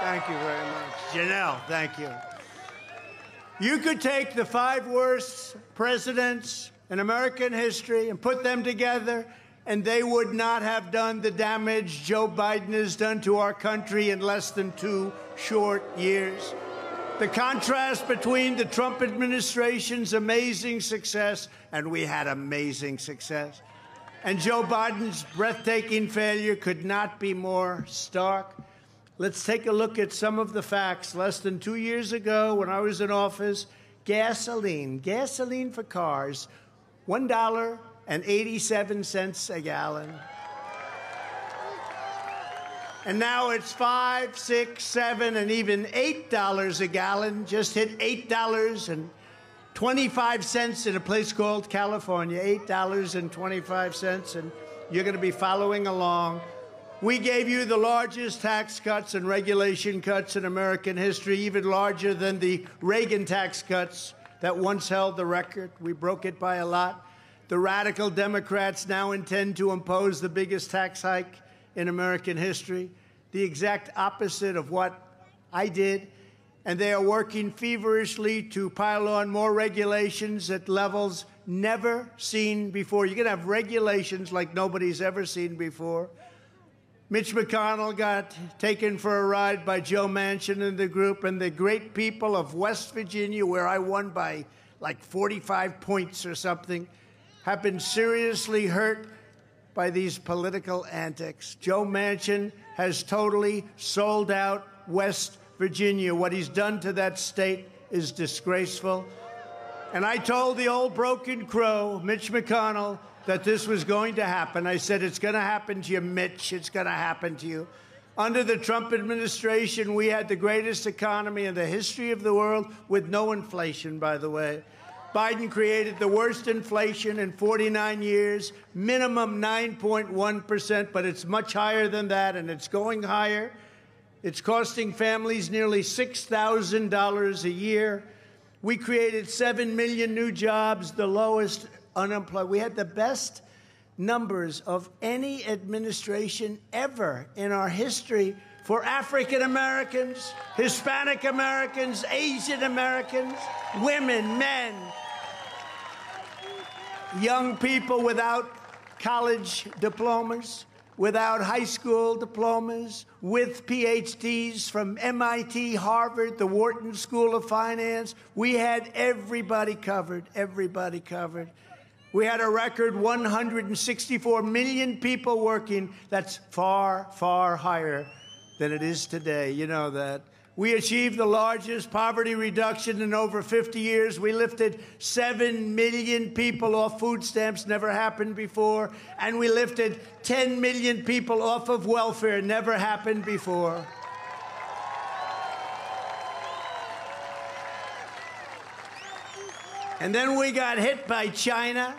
Thank you very much. Janelle, thank you. You could take the 5 worst presidents in American history and put them together, and they would not have done the damage Joe Biden has done to our country in less than 2 short years. The contrast between the Trump administration's amazing success, and we had amazing success, and Joe Biden's breathtaking failure could not be more stark. Let's take a look at some of the facts. Less than 2 years ago, when I was in office, gasoline for cars, $1.87 a gallon. And now it's $5, $6, $7, and even $8 a gallon. Just hit $8.25 in a place called California, $8.25, and you're going to be following along. We gave you the largest tax cuts and regulation cuts in American history, even larger than the Reagan tax cuts that once held the record. We broke it by a lot. The radical Democrats now intend to impose the biggest tax hike in American history, the exact opposite of what I did. And they are working feverishly to pile on more regulations at levels never seen before. You're going to have regulations like nobody's ever seen before. Mitch McConnell got taken for a ride by Joe Manchin and the group, and the great people of West Virginia, where I won by like 45 points or something, have been seriously hurt by these political antics. Joe Manchin has totally sold out West Virginia. What he's done to that state is disgraceful. And I told the old broken crow, Mitch McConnell, that this was going to happen. I said, it's going to happen to you, Mitch. It's going to happen to you. Under the Trump administration, we had the greatest economy in the history of the world with no inflation, by the way. Biden created the worst inflation in 49 years, minimum 9.1%, but it's much higher than that, and it's going higher. It's costing families nearly $6,000 a year. We created 7 million new jobs, the lowest unemployed. We had the best numbers of any administration ever in our history for African Americans, Hispanic Americans, Asian Americans, women, men, young people without college diplomas, without high school diplomas, with PhDs from MIT, Harvard, the Wharton School of Finance. We had everybody covered, everybody covered. We had a record 164 million people working. That's far, far higher than it is today. You know that. We achieved the largest poverty reduction in over 50 years. We lifted 7 million people off food stamps, never happened before. And we lifted 10 million people off of welfare, never happened before. And then we got hit by China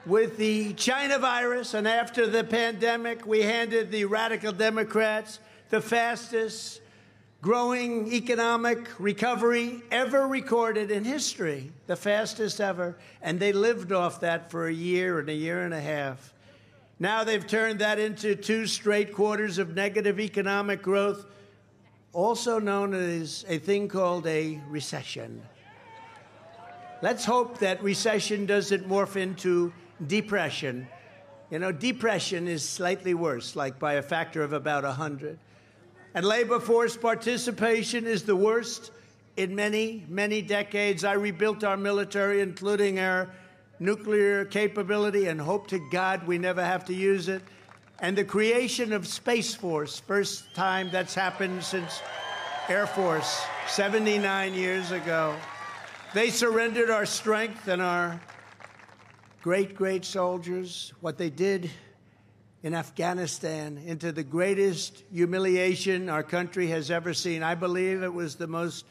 with the China virus, and after the pandemic, we handed the radical Democrats the fastest growing economic recovery ever recorded in history, the fastest ever, and they lived off that for a year and a half. Now they've turned that into 2 straight quarters of negative economic growth, also known as a thing called a recession. Let's hope that recession doesn't morph into depression. You know, depression is slightly worse, like by a factor of about 100. And labor force participation is the worst in many, many decades. I rebuilt our military, including our nuclear capability, and hope to God we never have to use it. And the creation of Space Force, first time that's happened since Air Force 79 years ago. They surrendered our strength and our great, great soldiers, what they did in Afghanistan, into the greatest humiliation our country has ever seen. I believe it was the most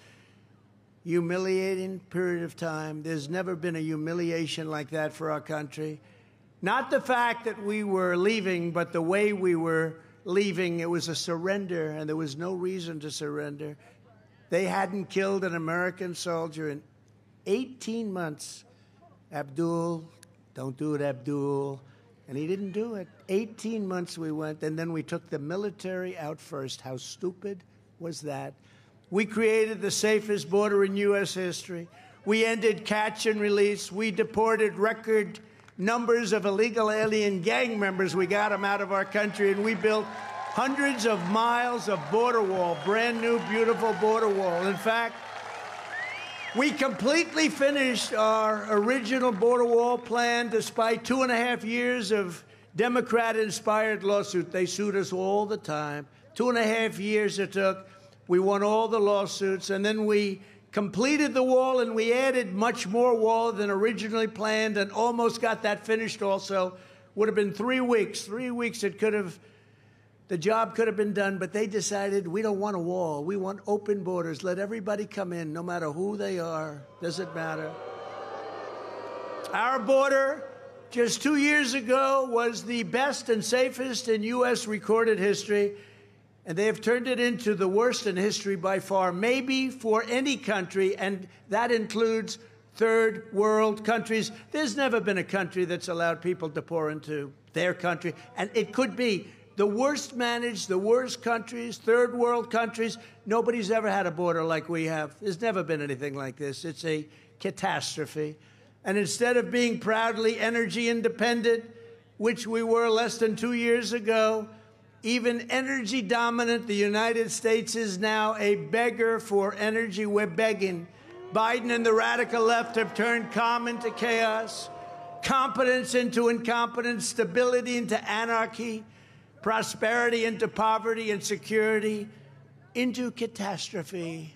humiliating period of time. There's never been a humiliation like that for our country. Not the fact that we were leaving, but the way we were leaving. It was a surrender, and there was no reason to surrender. They hadn't killed an American soldier in 18 months. Abdul, don't do it, Abdul. And he didn't do it. 18 months we went, and then we took the military out first. How stupid was that. We created the safest border in U.S. history. We ended catch and release. We deported record numbers of illegal alien gang members. We got them out of our country, and we built hundreds of miles of border wall, brand new, beautiful border wall. In fact, we completely finished our original border wall plan despite 2.5 years of Democrat-inspired lawsuit. They sued us all the time. 2.5 years it took. We won all the lawsuits, and then we completed the wall, and we added much more wall than originally planned and almost got that finished also. Would have been 3 weeks. 3 weeks the job could have been done, but they decided we don't want a wall. We want open borders. Let everybody come in, no matter who they are. Doesn't matter. Our border, just 2 years ago, was the best and safest in U.S. recorded history, and they have turned it into the worst in history by far, maybe for any country, and that includes third world countries. There's never been a country that's allowed people to pour into their country, and it could be the worst managed, the worst countries, third world countries. Nobody's ever had a border like we have. There's never been anything like this. It's a catastrophe. And instead of being proudly energy independent, which we were less than 2 years ago, even energy dominant, the United States is now a beggar for energy. We're begging. Biden and the radical left have turned calm into chaos, competence into incompetence, stability into anarchy, prosperity into poverty, and security into catastrophe.